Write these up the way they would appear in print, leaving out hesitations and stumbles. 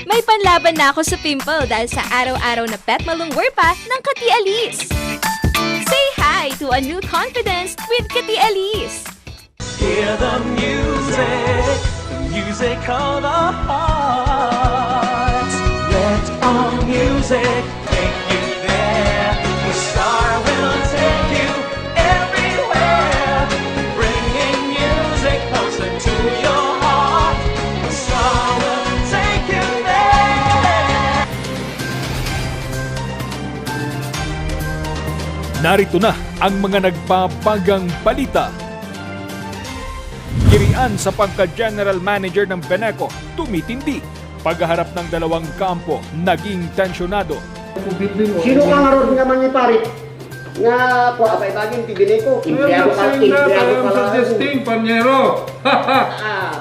May panlaban na ako sa pimple dahil sa araw-araw na pet malungwer pa ng Kati Alice. Say hi to a new confidence with Kati Alice. Hear the music of the heart. Let all music take you there. The star will take you everywhere, bringing music closer to your heart. The star will take you there. Narito na ang mga nagbabagang balita. Girian sa pagka-general manager ng Beneco, tumitindi. Pagharap ng dalawang kampo, naging tensyonado. Sino ka nga ron nga mga pare? Nga ko abay baging tibinay ko. Impiado ka lang. Suggesting, Panyero.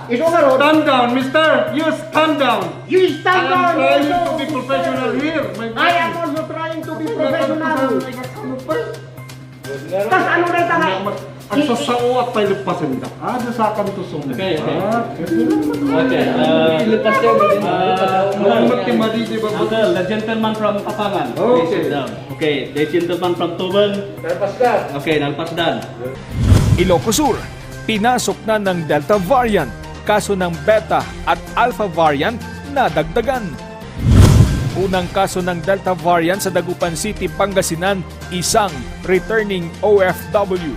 Iso nga ron. Stand down, mister. You stand down. You stand down. I'm trying to be professional here. I am also trying to be professional. Tas ano na ita nga? Ang sasao at may lipasin ka. Ada sa akan to song. Okay. Lipas kayo. Muhammad Timadi, di ba? Uncle, the gentleman from Kapangan. Okay. Please sit down. Okay, the gentleman from Tuban. Nalpasdan. Okay, nalpasdan. Ilocos Sur, pinasok na ng Delta variant. Kaso ng Beta at Alpha variant nadagdagan. Unang kaso ng Delta variant sa Dagupan City, Pangasinan, isang returning OFW.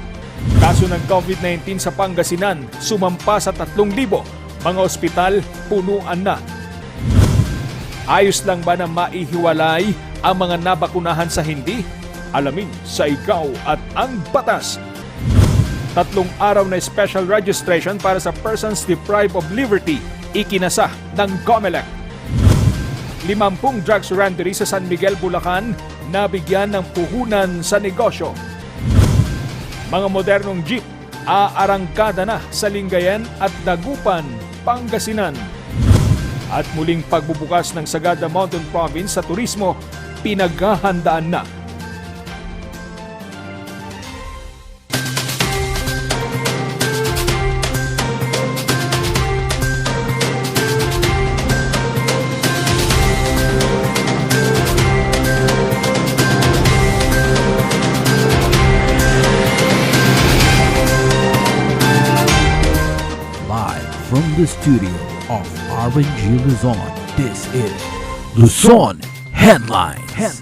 Kaso ng COVID-19 sa Pangasinan, sumampa sa 3,000. Mga ospital, punuan na. Ayos lang ba na maihiwalay ang mga nabakunahan sa hindi? Alamin sa Ikaw at ang Batas. 3 araw na special registration para sa persons deprived of liberty, ikinasa ng COMELEC. 50 drug surrendery sa San Miguel, Bulacan, nabigyan ng puhunan sa negosyo. Mga modernong jeep, aarangkada na sa Lingayen at Dagupan, Pangasinan. At muling pagbubukas ng Sagada Mountain Province sa turismo, pinaghahandaan na. From the studio of RNG Luzon, this is Luzon Headlines.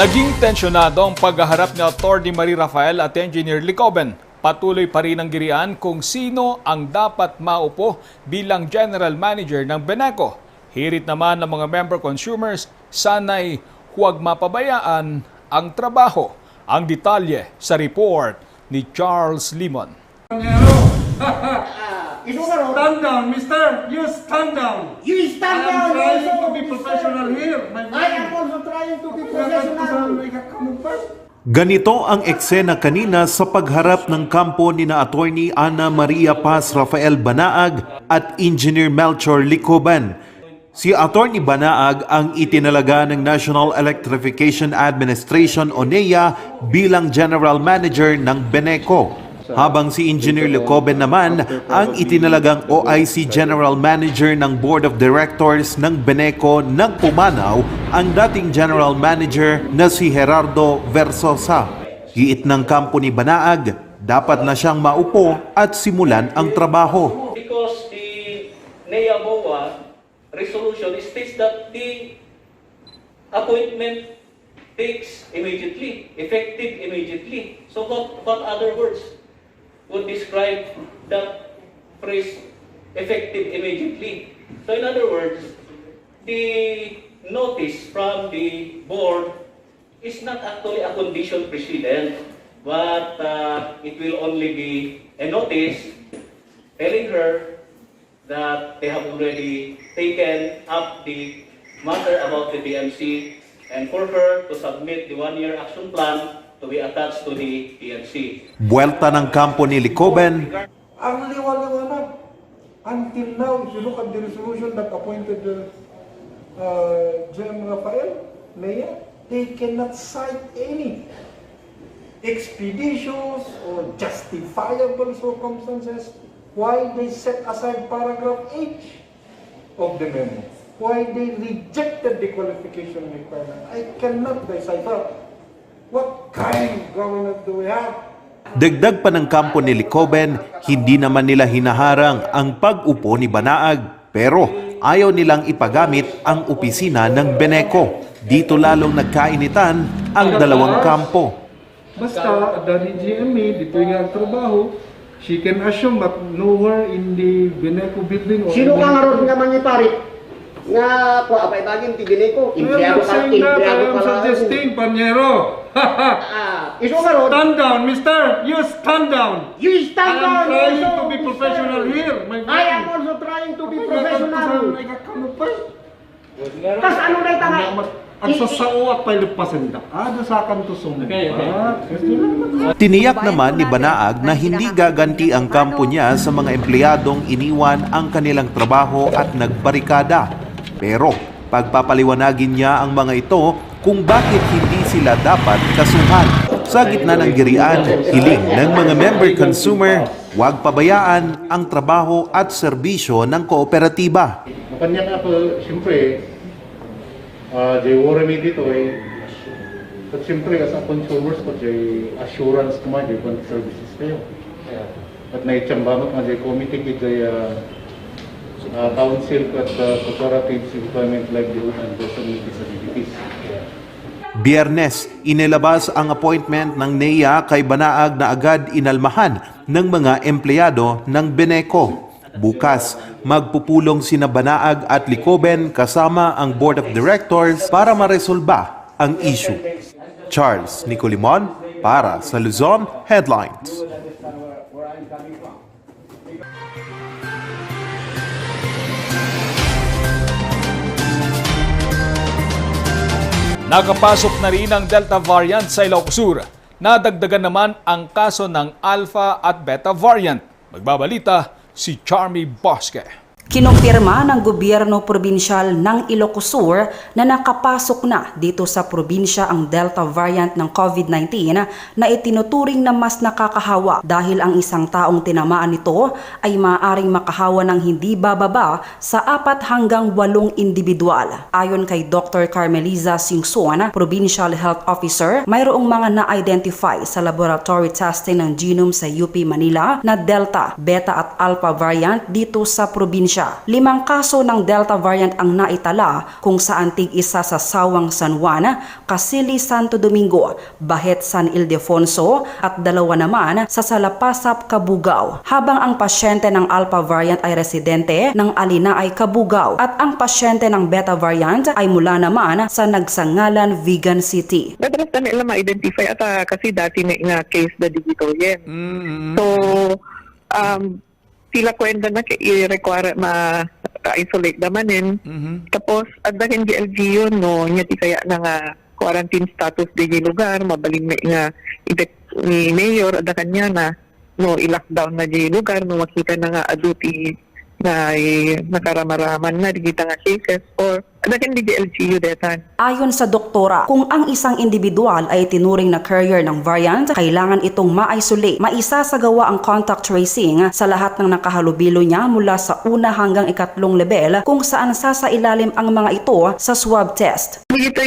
Naging tensyonado ang paghaharap ni Atty. Marie Rafael at Engineer Licoben. Patuloy pa rin ang girian kung sino ang dapat maupo bilang General Manager ng Beneco. Hirit naman ng mga member consumers, sana'y huwag mapabayaan ang trabaho. Ang detalye sa report ni Charles Limon. Iso nga ron. Stand down, mister. You stand down. You stand down. I'm trying to be professional here. I am also trying to be professional. Ganito ang eksena kanina sa pagharap ng kampo ni na Attorney Ana Maria Paz Rafael Banaag at Engineer Melchor Licoben. Si Attorney Banaag ang itinalaga ng National Electrification Administration o NEA bilang General Manager ng Beneco. Habang si Engineer Licoben naman ang itinalagang OIC General Manager ng Board of Directors ng Beneco nang pumanaw ang dating General Manager na si Gerardo Versosa. Giit ng kampo ni Banaag, dapat na siyang maupo at simulan ang trabaho. Because the NEA-BOA resolution states that the appointment takes immediately, effective immediately. So what other words would describe that phrase effective immediately? So in other words, the notice from the board is not actually a condition precedent, but it will only be a notice telling her that they have already taken up the matter about the BMC and for her to submit the 1-year action plan to be attached to the BMC. Buwelta ng kampo ni Licoben. Ang liwanag. Until now, if you look at the resolution that appointed GM Rafael, Mayor, they cannot cite any expeditious or justifiable circumstances why they set aside paragraph H of the memo, why they rejected the qualification requirement. I cannot decipher. What kind of government do we have? Dagdag pa ng kampo ni Licoben, hindi naman nila hinaharang ang pag-upo ni Banaag, pero ayaw nilang ipagamit ang opisina ng Beneco. Dito lalong nagkainitan ang dalawang kampo. Basta, dari GMA, dito yung trabaho, she can assume that nowhere in the Beneco building or... Sino ka nga ron nga mangiparit? Nga, apay baging ti Beneco. I'm not saying that, I am suggesting, Panyero. Iso nga ron. Stand down, mister. You stand down. You stand I am down. trying also, to be professional mister. here, my friend. I am also trying to be professional. Tas ano na itangay? Ang sasao at palipasin da. Sa akan to sumpa. Tiniyak naman ni Banaag na hindi gaganti ang kampo niya sa mga empleyadong iniwan ang kanilang trabaho at nagbarikada. Pero pagpapaliwanagin niya ang mga ito kung bakit hindi sila dapat kasuhan. Sa gitna ng girian, hiling ng mga member consumer, huwag pabayaan ang trabaho at serbisyo ng kooperatiba. Kanya nga po, siyempre, jay worry dito ay, at siyempre, as a consumers ko, jay assurance naman, jay bank services kayo. At naitsambamot nga, jay committee, jay council at cooperatives employment livelihood and person with disabilities. Biyernes, inilabas ang appointment ng NEA kay Banaag na agad inalmahan ng mga empleyado ng Beneco. Bukas, magpupulong sina Banaag at Licoben kasama ang Board of Directors para maresolba ang issue. Charles Nicolimon para sa Luzon Headlines. Nakapasok na rin ang Delta variant sa Ilocos Sur. Nadagdagan naman ang kaso ng Alpha at Beta variant. Magbabalita si Charmy Bosque. Kinumpirma ng gobyerno probinsyal ng Ilocos Sur na nakapasok na dito sa probinsya ang Delta variant ng COVID-19 na itinuturing na mas nakakahawa dahil ang isang taong tinamaan nito ay maaaring makahawa ng hindi bababa sa 4 hanggang 8 individual. Ayon kay Dr. Carmeliza Singson, Provincial Health Officer, mayroong mga na-identify sa laboratory testing ng genome sa UP Manila na Delta, Beta at Alpha variant dito sa probinsya. 5 kaso ng Delta variant ang naitala kung saan tig-isa sa Sawang San Juan, Casili Santo Domingo, Bahet San Ildefonso at 2 naman sa Salapasap, Cabugao. Habang ang pasyente ng Alpha variant ay residente ng Alinaay, Cabugao at ang pasyente ng Beta variant ay mula naman sa Nagsangalan, Vigan City. Madalas na nila ma-identify at kasi dati na nga case na dito yan. So, sila kwenta na i-require ma-isolate namanin. Tapos, agdahin di LGU, no, niya ti kaya na nga quarantine status di lugar, mabaling na nga ni Mayor, agdahan niya na, no, i-lockdown na di lugar, no, makita na nga aduti na nakaramaraman na di kita nga cases or agdahan di LGU detan. Ayon sa doktora, kung ang isang individual ay tinuring na carrier ng variant, kailangan itong ma-isolate. Maisasagawa ang contact tracing sa lahat ng nakahalubilo niya mula sa 1 hanggang 3 level kung saan sasailalim ang mga ito sa swab test. Dito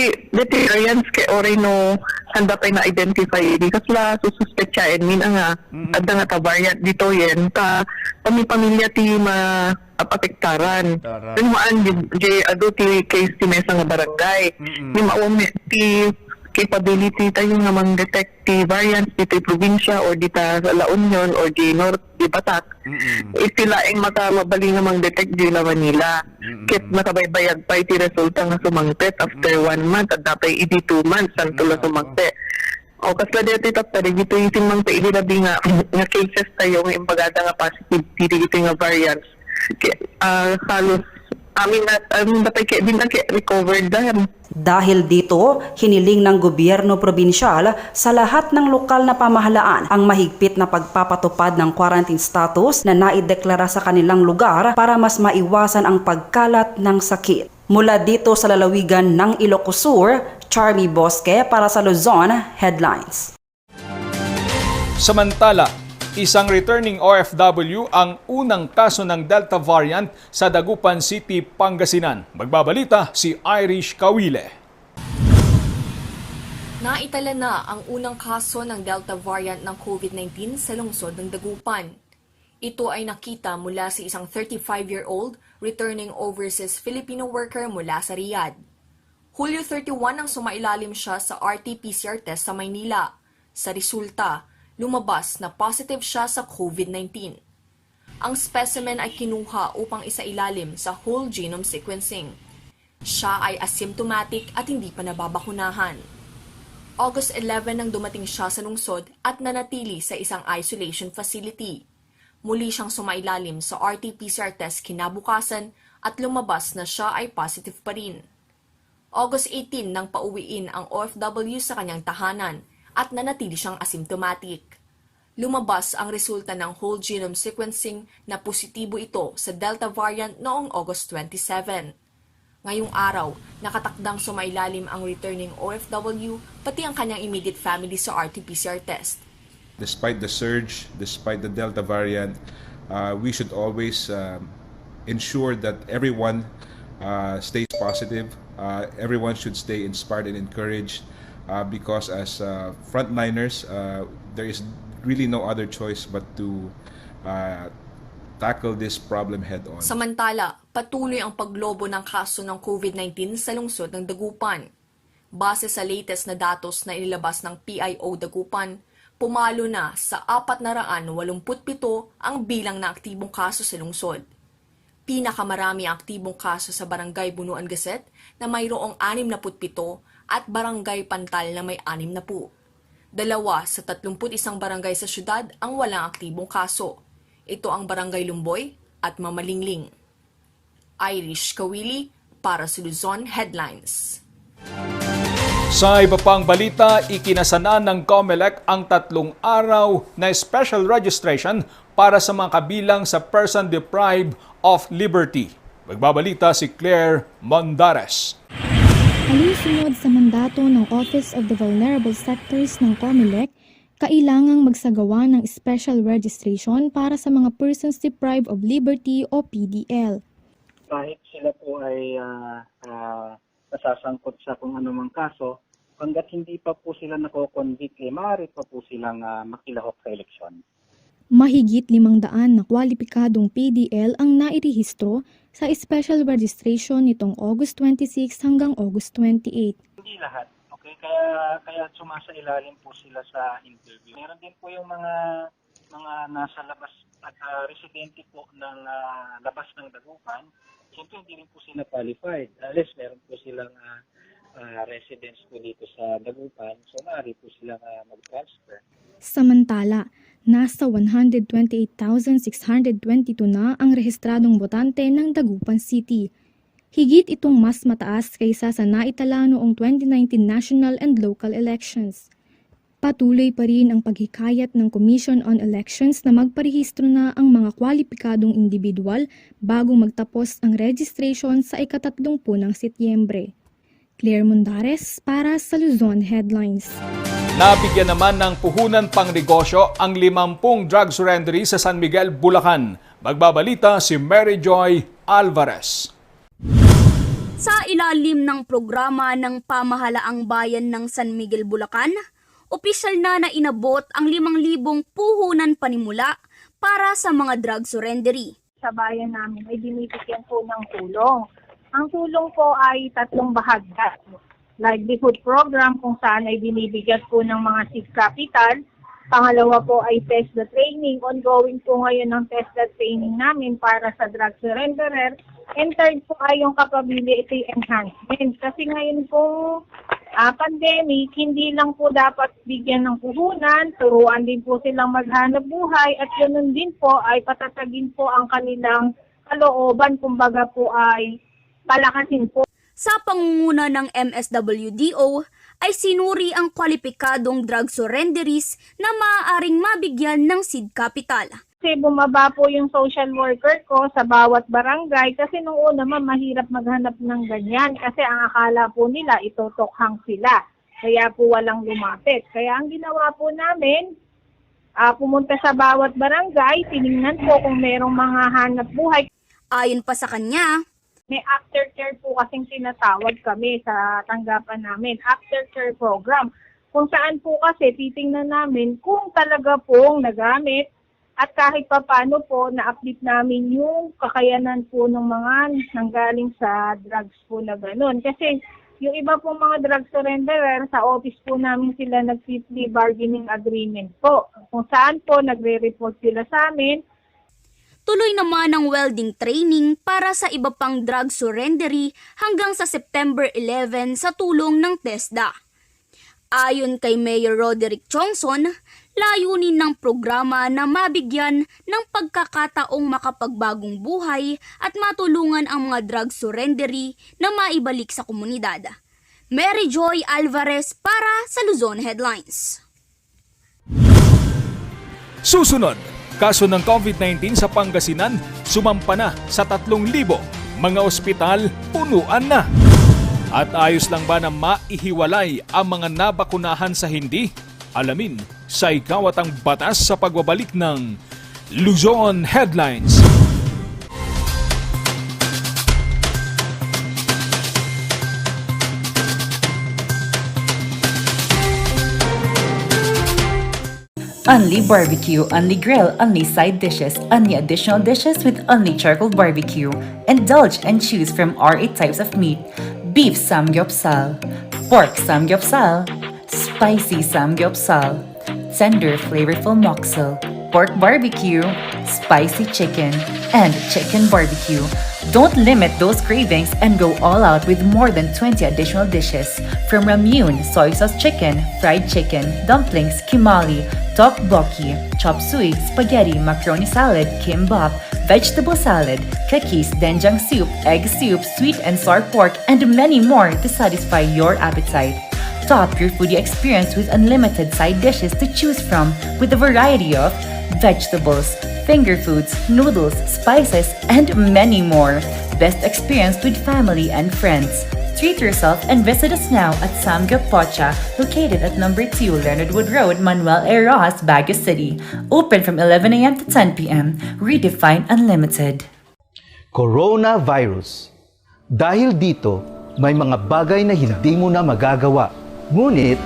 variants kay oray no handa pa na-identify di kasla sususpetsain min nga adda nga ta variant dito yen ta pamilya ti apektaran. Then maan di ado ti case ti mesa nga barangay. Di maawam ti capability tayo nga mang-detect ti variants dito probinsya or dita sa La Union or di North di Batak. Istilaing makamabali nga mang-detect di La Manila. Kit nakabaybayag pa iti resulta nga sumangtet after 1 month at dapat iti 2 months ang tula sumangtet. O kasla dito tapos dito yung simang taili nga cases tayo nga impagada nga positive dito nga variants. Halos amin dapat din recovered dahil. Dahil dito, hiniling ng gobyerno probinsyal sa lahat ng lokal na pamahalaan ang mahigpit na pagpapatupad ng quarantine status na naideklara sa kanilang lugar para mas maiwasan ang pagkalat ng sakit. Mula dito sa lalawigan ng Ilocos Sur, Charmy Bosque para sa Luzon Headlines. Samantala, isang returning OFW ang unang kaso ng Delta variant sa Dagupan City, Pangasinan. Magbabalita si Irish Kawile. Naitala na ang unang kaso ng Delta variant ng COVID-19 sa lungsod ng Dagupan. Ito ay nakita mula sa isang 35-year-old returning overseas Filipino worker mula sa Riyadh. Hulyo 31 nang sumailalim siya sa RT-PCR test sa Maynila. Sa resulta, lumabas na positive siya sa COVID-19. Ang specimen ay kinuha upang isailalim sa whole genome sequencing. Siya ay asymptomatic at hindi pa nababakunahan. August 11 nang dumating siya sa lungsod at nanatili sa isang isolation facility. Muli siyang sumailalim sa RT-PCR test kinabukasan at lumabas na siya ay positive pa rin. August 18 nang pauwiin ang OFW sa kanyang tahanan at nanatili siyang asymptomatic. Lumabas ang resulta ng whole genome sequencing na positibo ito sa Delta variant noong August 27. Ngayong araw, nakatakdang sumailalim ang returning OFW pati ang kanyang immediate family sa RT-PCR test. Despite the surge, despite the Delta variant, we should always ensure that everyone stays positive. Everyone should stay inspired and encouraged because as frontliners, there is really no other choice but to tackle this problem head-on. Samantala, patuloy ang paglobo ng kaso ng COVID-19 sa lungsod ng Dagupan. Base sa latest na datos na inilabas ng PIO Dagupan, pumalo na sa 487 ang bilang na aktibong kaso sa lungsod. Pinakamarami ang aktibong kaso sa Barangay Bunuan Gazette na mayroong 67 at Barangay Pantal na may 60. 2 sa 31 barangay sa syudad ang walang aktibong kaso. Ito ang Barangay Lumboy at Mamalingling. Irish Kawili para sa Luzon Headlines. Sa iba pang balita, ikinasanaan ng COMELEC ang 3 araw na special registration para sa mga kabilang sa person deprived of liberty. Magbabalita si Claire Mondares. Alinsunod sa mandato ng Office of the Vulnerable Sectors ng COMELEC, kailangang magsagawa ng special registration para sa mga persons deprived of liberty o PDL. Kahit sila po ay nasasangkot sa kung anumang kaso, hanggat hindi pa po sila nako-convict, maaari pa po silang makilahok sa eleksyon. Mahigit 500 na kwalipikadong PDL ang nairehistro sa special registration nitong August 26 hanggang August 28. Hindi lahat, okay? Kaya sumasailalim po sila sa interview. Meron din po yung mga nasa labas at residente po ng labas ng Dagupan. Siyempre hindi rin po sila qualified. Unless meron po silang residents po dito sa Dagupan, so maaari po silang mag-transfer. Samantala, nasa 128,622 na ang rehistradong botante ng Dagupan City. Higit itong mas mataas kaysa sa naitala noong 2019 national and local elections. Patuloy pa rin ang paghikayat ng Commission on Elections na magparehistro na ang mga kwalipikadong individual bago magtapos ang registration sa ika-30 ng Setyembre. Claire Mondares para sa Luzon Headlines. Nabigyan naman ng puhunan pang negosyo ang 50 drug surrendery sa San Miguel, Bulacan. Magbabalita si Mary Joy Alvarez. Sa ilalim ng programa ng Pamahalaang Bayan ng San Miguel, Bulacan, opisyal na inabot ang 5,000 puhunan panimula para sa mga drug surrendery. Sa bayan namin ay binibigyan po ng tulong. Ang tulong po ay 3 bahagi. Livelihood program kung saan ay binibigyan po ng mga seed capital. Pangalawa po ay TESDA training. Ongoing po ngayon ang TESDA training namin para sa drug surrenderer. And third po ay yung capability enhancement. Kasi ngayon po pandemic, hindi lang po dapat bigyan ng puhunan, turuan din po silang maghanap buhay at ganoon din po ay patatagin po ang kanilang kalooban, kumbaga po ay palakasin po. Sa pangunguna ng MSWDO ay sinuri ang kwalipikadong drug surrenderies na maaaring mabigyan ng seed capital. Kasi bumaba po yung social worker ko sa bawat barangay kasi nung una mahirap maghanap ng ganyan kasi ang akala po nila itotokhang sila. Kaya po walang lumapit. Kaya ang ginawa po namin, pumunta sa bawat barangay, tiningnan po kung merong mga hanap buhay. Ayon pa sa kanya, may aftercare po kasing tinatawag kami sa tanggapan namin, aftercare program. Kung saan po kasi titingnan namin kung talaga pong nagamit at kahit pa paano po na-update namin yung kakayanan po ng mga nanggaling sa drugs po na gano'n. Kasi yung iba pong mga drug surrenderer, sa office po namin sila nag-plea bargaining agreement po. Kung saan po nagre-report sila sa amin. tuloy naman ang welding training para sa iba pang drug surrendery hanggang sa September 11 sa tulong ng TESDA. Ayon kay Mayor Roderick Chongson, layunin ng programa na mabigyan ng pagkakataong makapagbagong buhay at matulungan ang mga drug surrendery na maibalik sa komunidad. Mary Joy Alvarez para sa Luzon Headlines. Susunod, kaso ng COVID-19 sa Pangasinan, sumampa na sa 3,000. Mga ospital, punuan na. At ayos lang ba na maihiwalay ang mga nabakunahan sa hindi? Alamin sa ikawatang batas sa pagbabalik ng Luzon Headlines. Only barbecue, only grill, only side dishes, only additional dishes with only charcoal barbecue. Indulge and choose from our 8 types of meat. Beef samgyeopsal, pork samgyeopsal, spicy samgyeopsal, tender flavorful moksel, pork barbecue, spicy chicken, and chicken barbecue. Don't limit those cravings and go all out with more than 20 additional dishes. From ramyun, soy sauce chicken, fried chicken, dumplings, kimali, tteokbokki, chop suey, spaghetti, macaroni salad, kimbap, vegetable salad, cookies, doenjang soup, egg soup, sweet and sour pork, and many more to satisfy your appetite. Top your foodie experience with unlimited side dishes to choose from with a variety of vegetables, finger foods, noodles, spices, and many more. Best experience with family and friends. Treat yourself and visit us now at Samgyup Pocha, located at number 2 Leonard Wood Road, Manuel A. Rojas, Baguio City. Open from 11 a.m. to 10 p.m. Redefine Unlimited. Coronavirus. Dahil dito, may mga bagay na hindi mo na magagawa. Ngunit,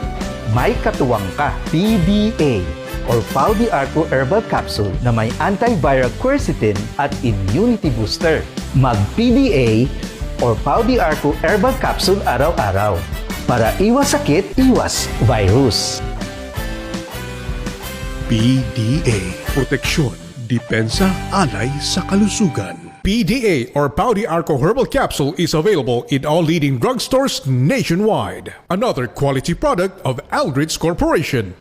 may katuwang ka. PDA or Pau de Arco Herbal Capsule na may antiviral quercetin at immunity booster. Mag-PDA or Pau de Arco Herbal Capsule araw-araw. Para iwas sakit, iwas virus. PDA. Proteksyon, depensa, alay sa kalusugan. PDA or Pau de Arco Herbal Capsule is available in all leading drugstores nationwide. Another quality product of Aldrich Corporation.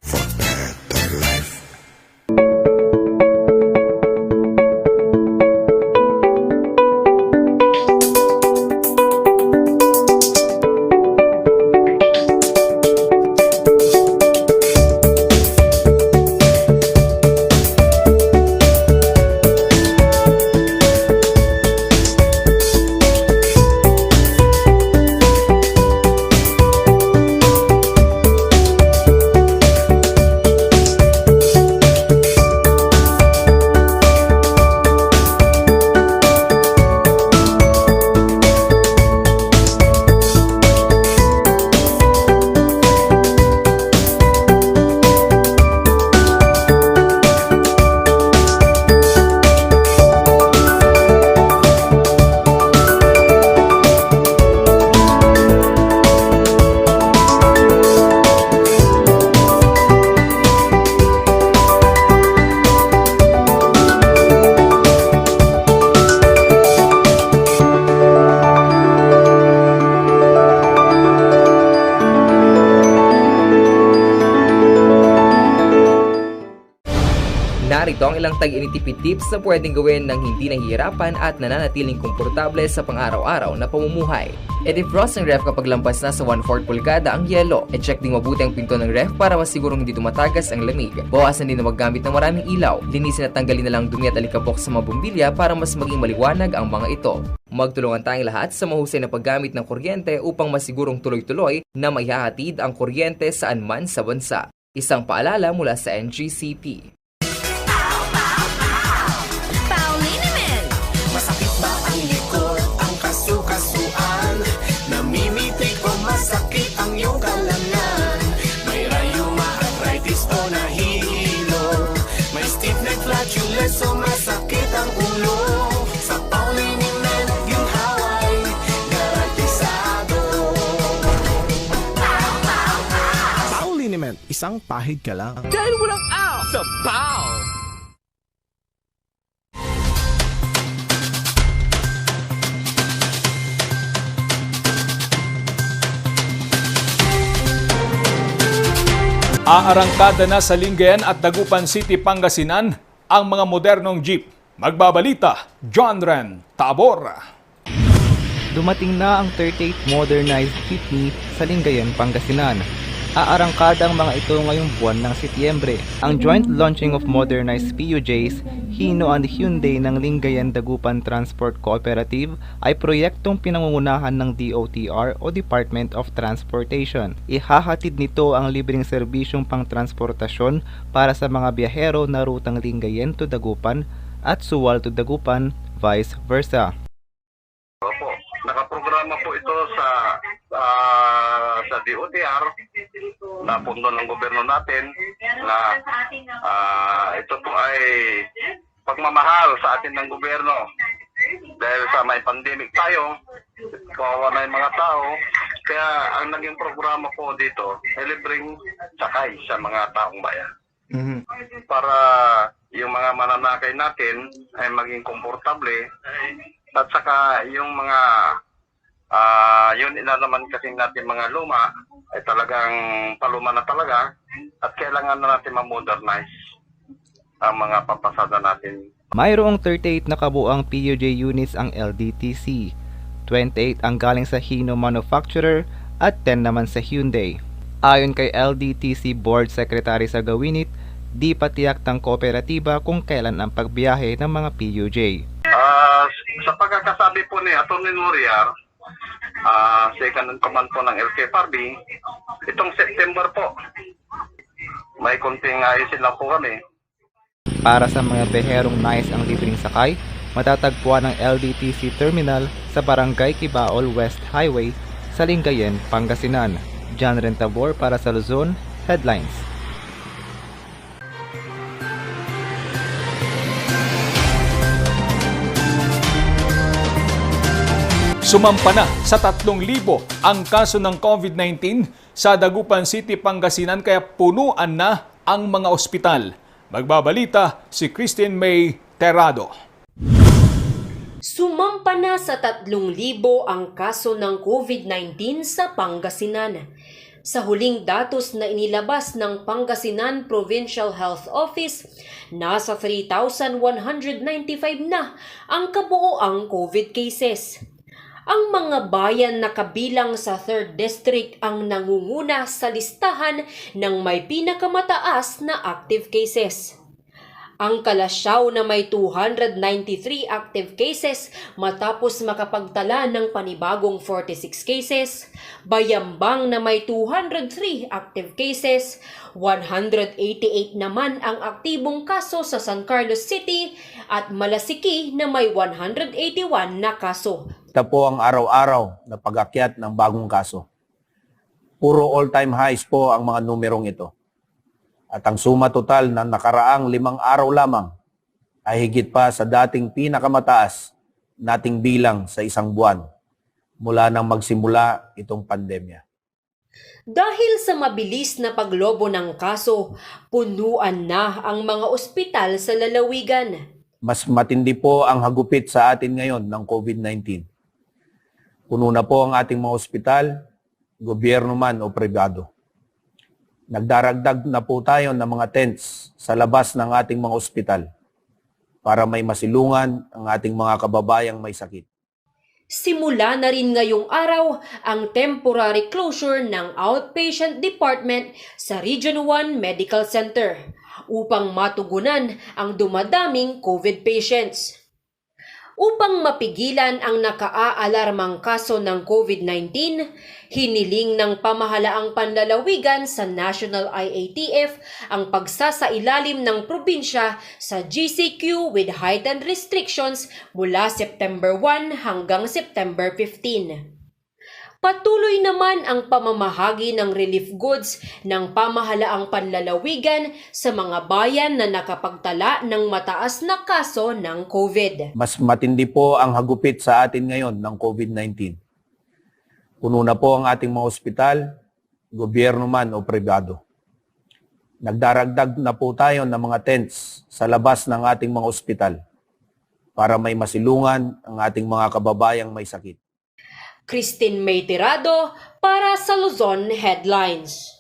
Narito ang ilang tag-initipid tips na pwedeng gawin ng hindi nahihirapan at nananatiling komportable sa pang-araw-araw na pamumuhay. I-defrost ang ref kapag lampas na sa 1/4 pulgada ang yelo. I-check ding mabuti ang pinto ng ref para masigurong hindi tumatagas ang lamig. Bawasan din na maggamit ng maraming ilaw. Linisin at tanggalin na lang dumi at alikabok sa mga bumbilya para mas maging maliwanag ang mga ito. Magtulungan tayong lahat sa mahusay na paggamit ng kuryente upang masigurong tuloy-tuloy na maihahatid ang kuryente saan man sa bansa. Isang paalala mula sa NGCP. isang pahid ka lang. Dahil walang out sa POW! Aarangkada na sa Lingayen at Dagupan City, Pangasinan ang mga modernong jeep. Magbabalita, John Ren Tabor. Dumating na ang 38th modernized jeepney sa Lingayen, Pangasinan. Aarangkada ang mga ito ngayong buwan ng Setyembre. Ang joint launching of modernized PUJs, Hino and Hyundai ng Lingayen Dagupan Transport Cooperative ay proyektong pinangungunahan ng DOTR o Department of Transportation. Ihahatid nito ang libreng serbisyong pangtransportasyon para sa mga biyahero na rutang Lingayen to Dagupan at Suwal to Dagupan, vice versa. Opo, nakaprograma po ito sa DOTR na pundo ng gobyerno natin na ito po ay pagmamahal sa atin ng gobyerno dahil sa may pandemic tayo, kawawa na yung mga tao, kaya ang naging programa po dito ay libreng sakay sa mga taong bayan. Para yung mga mananakay natin ay maging komportable at saka yung mga yun naman kasi natin mga luma ay talagang paluma na talaga at kailangan na natin ma-modernize ang mga papasada natin. Mayroong 38 na kabuang PUJ units ang LDTC, 28 ang galing sa Hino manufacturer at 10 naman sa Hyundai. Ayon kay LDTC Board Secretary sa Gawinit, di patiyak ng kooperatiba kung kailan ang pagbiyahe ng mga PUJ. Sa pagkakasabi po ni Atty. Noriar, second in command po ng LKFRB, itong September po, may konting ayusin lang po kami. Para sa mga beherong nais ang libreng sakay, matatagpuan ang LDTC Terminal sa Barangay Kibaol West Highway sa Lingayen, Pangasinan. John Ren Tabor para sa Luzon Headlines. Sumampa na sa 3,000 ang kaso ng COVID-19 sa Dagupan City, Pangasinan kaya punuan na ang mga ospital. Magbabalita si Christine May Terrado. Sumampa na sa 3,000 ang kaso ng COVID-19 sa Pangasinan. Sa huling datos na inilabas ng Pangasinan Provincial Health Office, nasa 3,195 na ang kabuoang COVID cases. Ang mga bayan na kabilang sa 3rd District ang nangunguna sa listahan ng may pinakamataas na active cases. Ang Kalasyaw na may 293 active cases matapos makapagtala ng panibagong 46 cases, Bayambang na may 203 active cases, 188 naman ang aktibong kaso sa San Carlos City at Malasiki na may 181 na kaso. Ito po ang araw-araw na pag-akyat ng bagong kaso. Puro all-time highs po ang mga numerong ito. At ang suma total ng nakaraang 5 araw lamang ay higit pa sa dating pinakamataas nating bilang sa isang buwan mula nang magsimula itong pandemya. Dahil sa mabilis na paglobo ng kaso, punuan na ang mga ospital sa lalawigan. Mas matindi po ang hagupit sa atin ngayon ng COVID-19. Puno na po ang ating mga ospital, gobyerno man o pribado. Nagdaragdag na po tayo ng mga tents sa labas ng ating mga ospital para may masilungan ang ating mga kababayang may sakit. Simula na rin ngayong araw ang temporary closure ng outpatient department sa Region 1 Medical Center upang matugunan ang dumadaming COVID patients. Upang mapigilan ang nakaaalarmang kaso ng COVID-19, hiniling ng pamahalaang panlalawigan sa National IATF ang pagsasailalim ng probinsya sa GCQ with heightened restrictions mula September 1 hanggang September 15. Patuloy naman ang pamamahagi ng relief goods ng pamahalaang panlalawigan sa mga bayan na nakapagtala ng mataas na kaso ng COVID. Mas matindi po ang hagupit sa atin ngayon ng COVID-19. Puno na po ang ating mga ospital, gobyerno man o pribado. Nagdaragdag na po tayo ng mga tents sa labas ng ating mga ospital para may masilungan ang ating mga kababayang may sakit. Christine May Tirado para sa Luzon Headlines.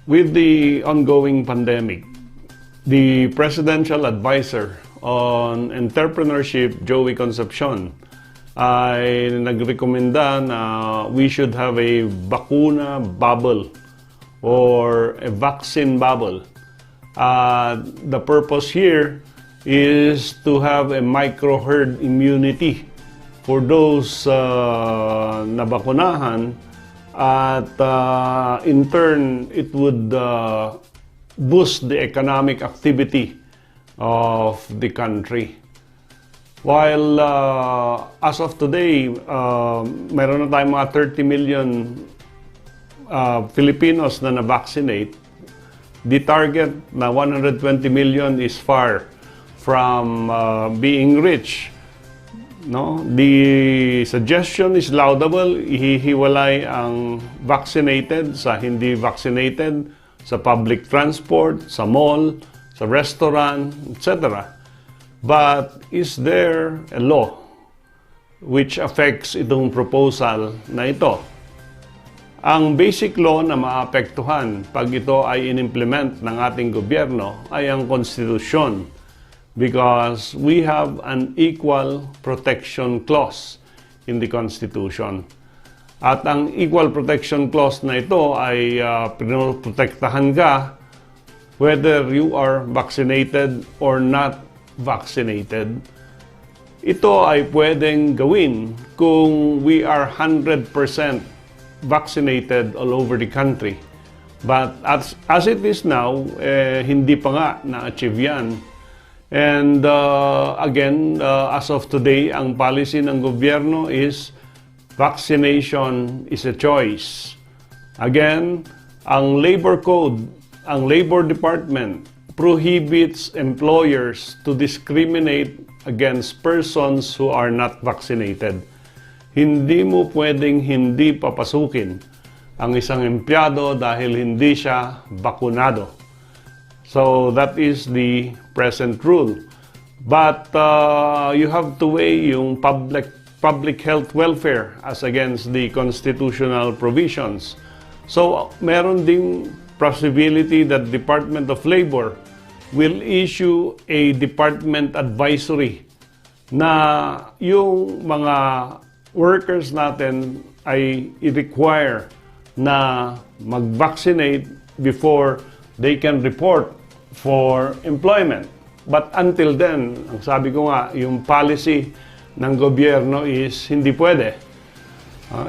With the ongoing pandemic, the Presidential Advisor on Entrepreneurship, Joey Concepcion, ay nagrekomenda na we should have a bakuna bubble or a vaccine bubble. The purpose here is to have a micro-herd immunity for those nabakunahan. At in turn, it would boost the economic activity of the country. While as of today, meron na tayong mga 30 million Filipinos na na-vaccinate, the target na 120 million is far from being reached. No, the suggestion is laudable. Ihihiwalay ang vaccinated sa hindi vaccinated sa public transport, sa mall, sa restaurant, etc. But is there a law which affects itong proposal na ito? Ang basic law na maapektuhan pag ito ay inimplement ng ating gobyerno ay ang konstitusyon. Because we have an equal protection clause in the Constitution. At ang equal protection clause na ito ay pinoprotektahan ka whether you are vaccinated or not vaccinated. Ito ay pwedeng gawin kung we are 100% vaccinated all over the country. But as it is now, hindi pa nga na-achieve yan. And again, as of today, ang policy ng gobyerno is vaccination is a choice. Again, ang labor code, ang labor department prohibits employers to discriminate against persons who are not vaccinated. Hindi mo pwedeng hindi papasukin ang isang empleyado dahil hindi siya bakunado. So that is the present rule. But you have to weigh yung public health welfare as against the constitutional provisions. So meron ding possibility that Department of Labor will issue a department advisory na yung mga workers natin ay i-require na mag-vaccinate before they can report for employment. But until then, ang sabi ko nga, yung policy ng gobyerno is hindi pwede.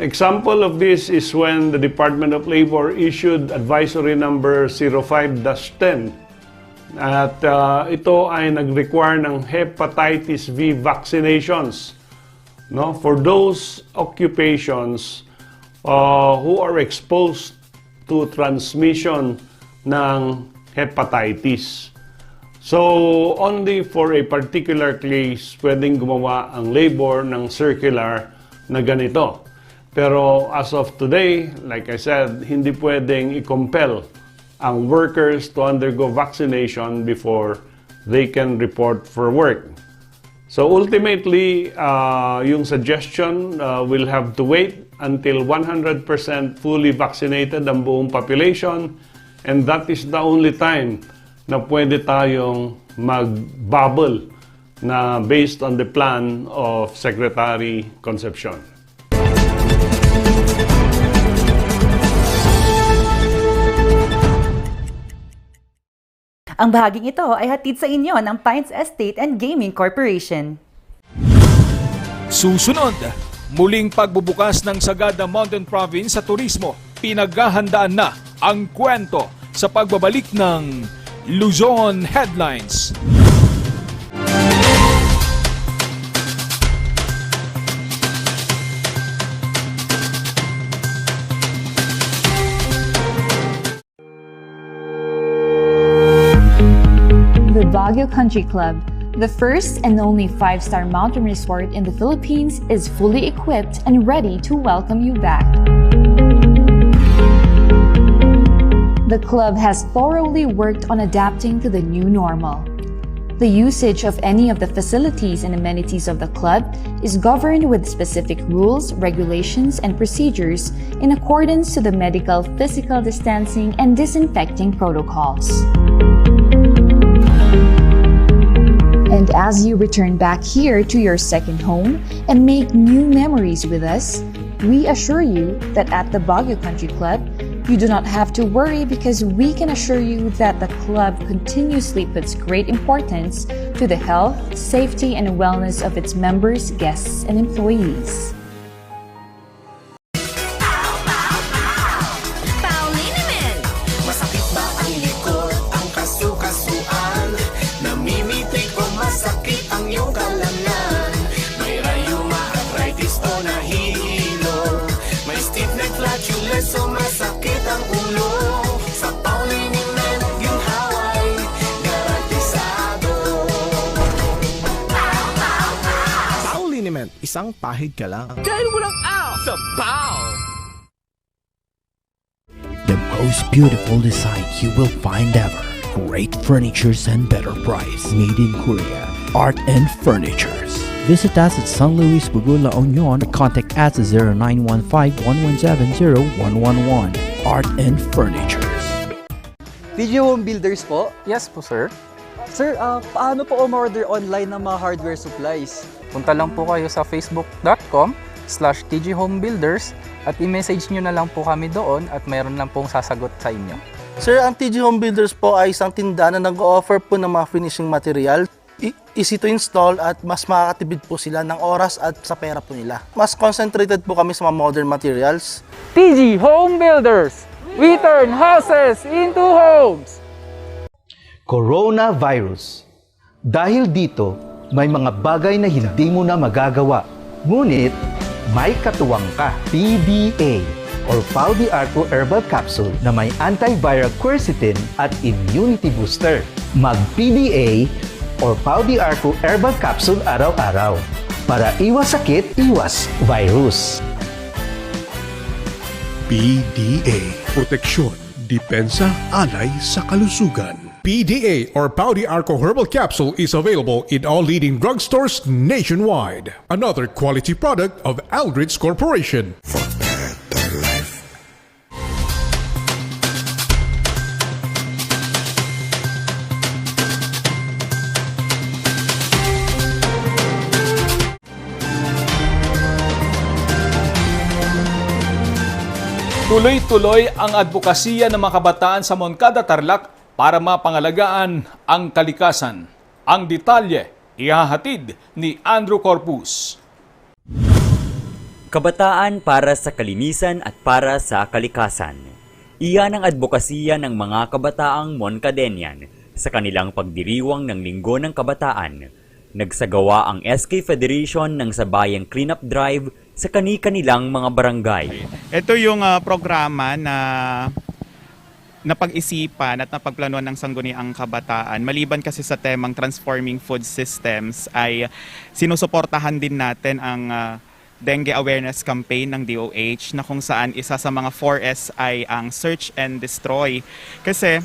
Example of this is when the Department of Labor issued advisory number 05-10. At ito ay nag-require ng hepatitis V vaccinations, no, for those occupations who are exposed to transmission ng hepatitis. So, only for a particular case, pwedeng gumawa ang labor ng circular na ganito. Pero as of today, like I said, hindi pwedeng i-compel ang workers to undergo vaccination before they can report for work. So ultimately, yung suggestion will have to wait until 100% fully vaccinated ang buong population. And that is the only time na pwede tayong mag-bubble na based on the plan of Secretary Concepcion. Ang bahaging ito ay hatid sa inyo ng Pines Estate and Gaming Corporation. Susunod, muling pagbubukas ng Sagada Mountain Province sa turismo. Pinaghahandaan na ang kwento sa pagbabalik ng Luzon Headlines. Baguio Country Club, the first and only 5-star mountain resort in the Philippines, is fully equipped and ready to welcome you back. The club has thoroughly worked on adapting to the new normal. The usage of any of the facilities and amenities of the club is governed with specific rules, regulations, and procedures in accordance to the medical, physical distancing, and disinfecting protocols. And as you return back here to your second home and make new memories with us, we assure you that at the Baguio Country Club, you do not have to worry because we can assure you that the club continuously puts great importance to the health, safety, and wellness of its members, guests, and employees. Masakit ba ang likod, ang kasu-kasuan? Namimitig o masakit ang iyong kalamnan? May rayuma, arthritis o nahihilo? May stiff neck, flatulence o masakit ang ulo? Sa Pauliniment, ginhaway, garantisado. Pauliniment, isang pahid ka lang. Dahil walang aw sa Pau! The most beautiful design you will find ever. Great furnitures and better price. Made in Korea. Art and Furnitures. Visit us at San Luis Bugula, Union, or contact us at 0915-117-0111. Art and Furnitures. Video Home Builders po? Yes po, sir. Sir, paano po umorder online ng mga hardware supplies? Punta lang po kayo sa facebook.com/tghomebuilders at i-message nyo na lang po kami doon at mayroon lang pong sasagot sa inyo. Sir, ang TG Home Builders po ay isang tindahan na nag-o-offer po ng mga finishing material. Easy to install at mas makakatipid po sila ng oras at sa pera po nila. Mas concentrated po kami sa mga modern materials. TG Home Builders, we turn houses into homes. Coronavirus. Dahil dito, may mga bagay na hindi mo na magagawa. Ngunit, may katuwang ka. PDA or Pau de Arco Herbal Capsule na may antiviral quercetin at immunity booster. Mag-PDA or Pau de Arco Herbal Capsule araw-araw para iwas sakit, iwas virus. PDA. Proteksyon, depensa, alay sa kalusugan. PDA or Pau de Arco Herbal Capsule is available in all leading drugstores nationwide. Another quality product of Aldrich Corporation. Tuloy-tuloy ang advokasya ng mga kabataan sa Moncada, Tarlac para mapangalagaan ang kalikasan. Ang detalye, ihahatid ni Andrew Corpus. Kabataan para sa kalinisan at para sa kalikasan. Iyan ang advokasya ng mga kabataang Moncadenian sa kanilang pagdiriwang ng Linggo ng Kabataan. Nagsagawa ang SK Federation ng sabayang cleanup drive sa kani-kanilang mga barangay. Ito yung programa na napag-isipan at napagplanuan ng Sangguniang Kabataan. Maliban kasi sa temang Transforming Food Systems ay sinusuportahan din natin ang Dengue Awareness Campaign ng DOH na kung saan isa sa mga 4S ay ang Search and Destroy. Kasi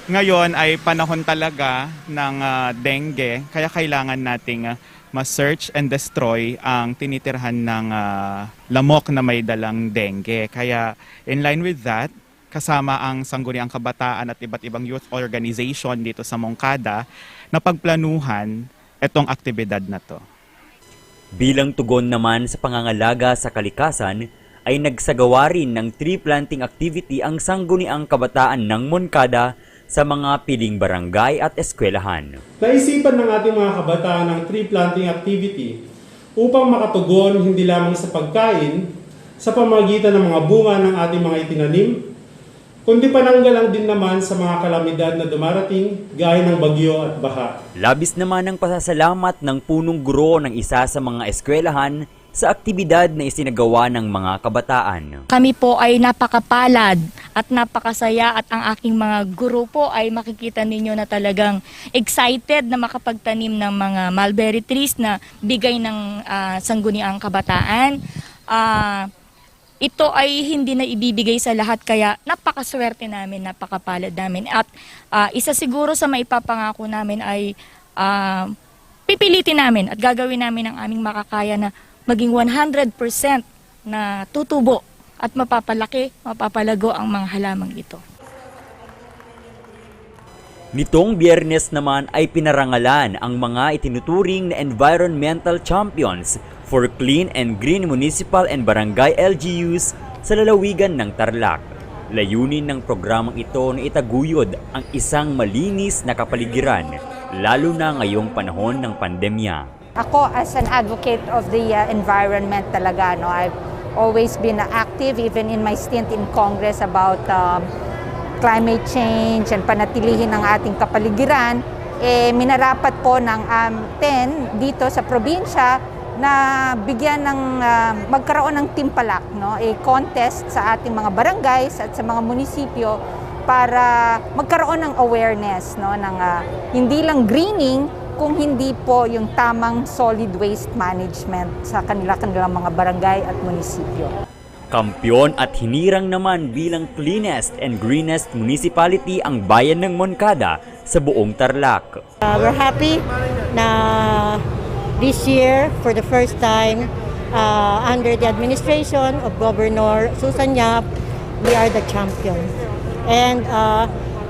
ngayon ay panahon talaga ng dengue kaya kailangan nating ma-search and destroy ang tinitirhan ng lamok na may dalang dengue. Kaya in line with that, kasama ang Sangguniang Kabataan at iba't ibang youth organization dito sa Moncada na pagplanuhan itong aktibidad na to. Bilang tugon naman sa pangangalaga sa kalikasan, ay nagsagawa rin ng tree planting activity ang Sangguniang Kabataan ng Moncada sa mga piling barangay at eskwelahan. Naisipan ng ating mga kabataan ang tree planting activity upang makatugon hindi lamang sa pagkain sa pamamagitan ng mga bunga ng ating mga itinanim, kundi pananggalang din naman sa mga kalamidad na dumarating gaya ng bagyo at baha. Labis naman ang pasasalamat ng punong guro ng isa sa mga eskwelahan sa aktibidad na isinagawa ng mga kabataan. Kami po ay napakapalad at napakasaya at ang aking mga guro po ay makikita ninyo na talagang excited na makapagtanim ng mga mulberry trees na bigay ng sangguniang kabataan. Ito ay hindi na ibibigay sa lahat kaya napakaswerte namin, napakapalad namin. At isa siguro sa maipapangako namin ay pipilitin namin at gagawin namin ang aming makakaya na maging 100% na tutubo at mapapalaki, mapapalago ang mga halamang ito. Nitong Biyernes naman ay pinarangalan ang mga itinuturing na environmental champions for clean and green municipal and barangay LGUs sa lalawigan ng Tarlac. Layunin ng programang ito na itaguyod ang isang malinis na kapaligiran, lalo na ngayong panahon ng pandemya. Ako as an advocate of the environment talaga, no, I've always been active even in my stint in Congress about climate change and panatilihin ng ating kapaligiran. Minarapat po ng TEN dito sa probinsya na bigyan ng magkaroon ng timpalak, no, a contest sa ating mga barangays at sa mga munisipyo para magkaroon ng awareness, no, ng hindi lang greening kung hindi po yung tamang solid waste management sa kanilang mga barangay at munisipyo. Kampiyon at hinirang naman bilang cleanest and greenest municipality ang bayan ng Moncada sa buong Tarlac. We're happy na this year, for the first time, under the administration of Governor Susan Yap, we are the champions. And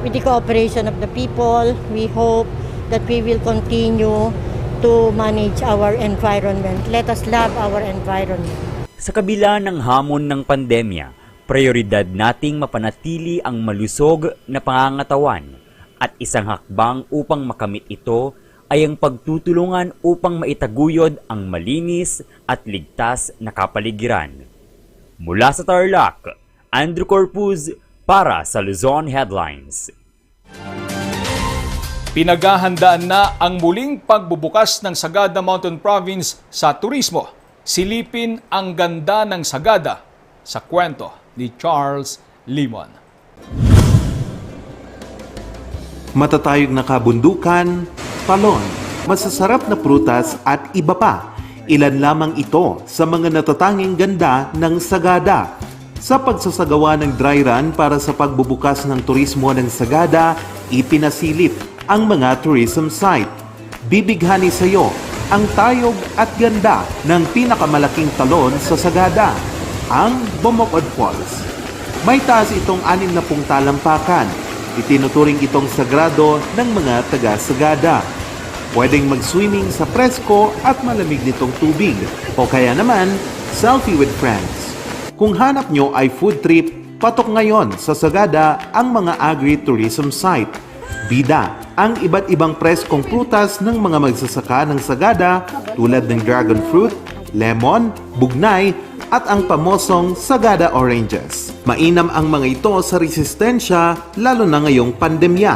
with the cooperation of the people, we hope that we will continue to manage our environment. Let us love our environment. Sa kabila ng hamon ng pandemya, prioridad nating mapanatili ang malusog na pangangatawan at isang hakbang upang makamit ito ay ang pagtutulungan upang maitaguyod ang malinis at ligtas na kapaligiran. Mula sa Tarlac, Andrew Corpuz para sa Luzon Headlines. Pinaghahandaan na ang muling pagbubukas ng Sagada Mountain Province sa turismo. Silipin ang ganda ng Sagada sa kwento ni Charles Limon. Matatayog na kabundukan, talon, masasarap na prutas at iba pa. Ilan lamang ito sa mga natatanging ganda ng Sagada. Sa pagsasagawa ng dry run para sa pagbubukas ng turismo ng Sagada, ipinasilip ang mga tourism site. Bibighani sa iyo ang tayog at ganda ng pinakamalaking talon sa Sagada, ang Bumokod Falls. May taas itong 60 talampakan. Itinuturing itong sagrado ng mga taga-Sagada. Pwedeng mag-swimming sa presko at malamig nitong tubig, o kaya naman, selfie with friends. Kung hanap nyo ay food trip, patok ngayon sa Sagada ang mga agri-tourism site. Bida ang iba't ibang preskong prutas ng mga magsasaka ng Sagada tulad ng dragon fruit, lemon, bugnay at ang pamosong Sagada oranges. Mainam ang mga ito sa resistensya lalo na ngayong pandemya.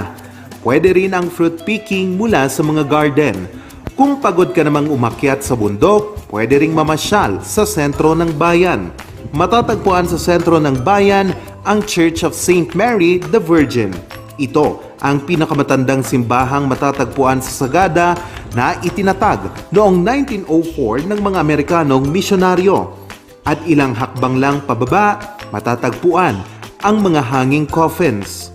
Pwede rin ang fruit picking mula sa mga garden. Kung pagod ka namang umakyat sa bundok, pwede ring mamasyal sa sentro ng bayan. Matatagpuan sa sentro ng bayan ang Church of St. Mary the Virgin. Ito ang pinakamatandang simbahang matatagpuan sa Sagada na itinatag noong 1904 ng mga Amerikanong misyonaryo. At ilang hakbang lang pababa, matatagpuan ang mga hanging coffins.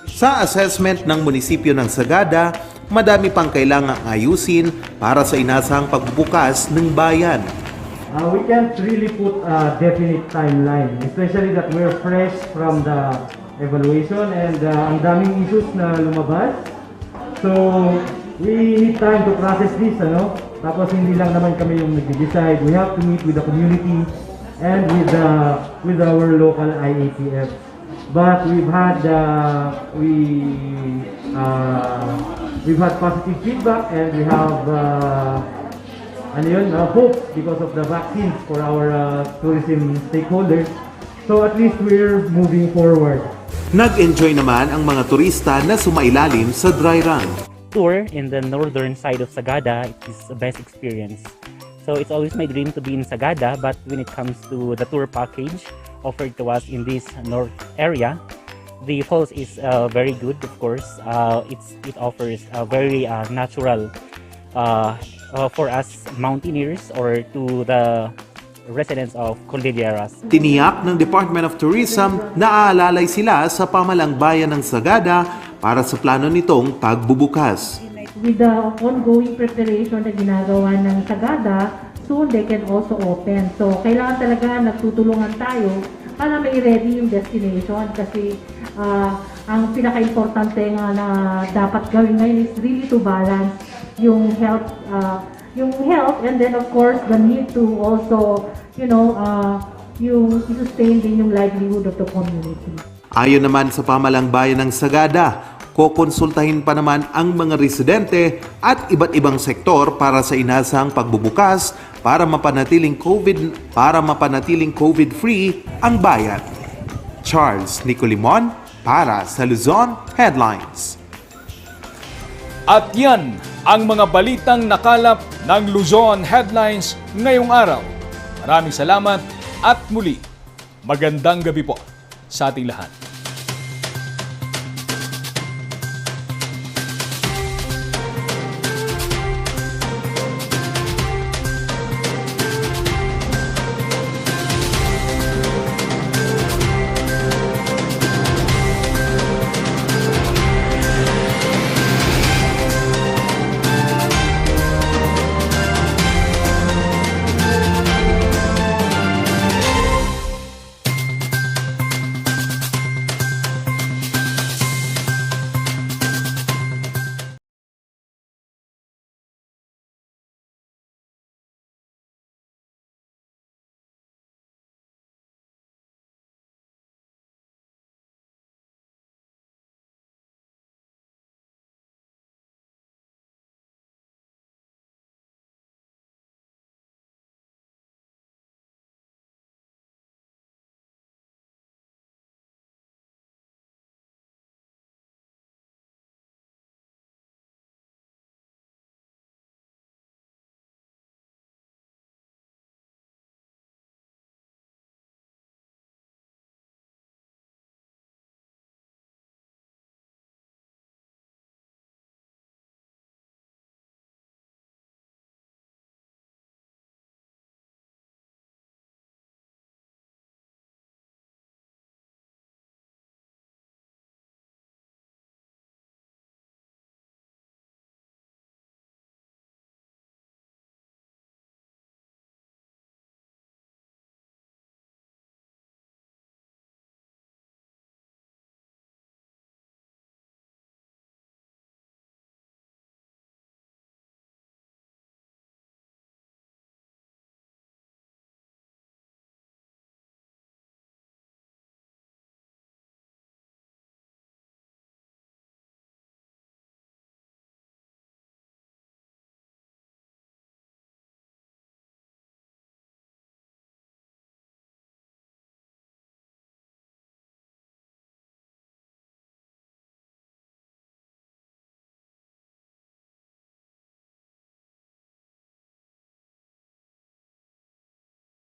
Sa assessment ng munisipyo ng Sagada, madami pang kailangang ayusin para sa inasahang pagbubukas ng bayan. We can't really put a definite timeline, especially that we're fresh from the evaluation and ang daming issues na lumabas. So, we need time to process this, ano? Tapos hindi lang naman kami yung nag-decide. We have to meet with the community and with our local IATF. But we've had positive feedback and we have hope because of the vaccines for our tourism stakeholders. So at least we're moving forward. Nag-enjoy naman ang mga turista na sumailalim sa dry run. Tour in the northern side of Sagada, it is the best experience. So it's always my dream to be in Sagada, but when it comes to the tour package offered to us in this north area, the falls is very good, of course. It offers a very natural for us mountaineers or to the residents of Cordilleras. Tiniyak ng Department of Tourism na aalalay sila sa pamalang bayan ng Sagada para sa plano nitong pagbubukas. With the ongoing preparation na ginagawa ng Sagada, soon they can also open. So, kailangan talaga nagtutulungan tayo para mai-ready yung destination kasi ang pinaka-importante nga na dapat gawin ngayon is really to balance yung health and then of course the need to also, yung sustain din yung livelihood of the community. Ayon naman sa pamalang bayan ng Sagada, kokonsultahin pa naman ang mga residente at iba't ibang sektor para sa inasang pagbubukas para mapanatiling COVID-free ang bayan. Charles Nicolimon para sa Luzon Headlines. At yan ang mga balitang nakalap ng Luzon Headlines ngayong araw. Maraming salamat at muli, magandang gabi po sa ating lahat.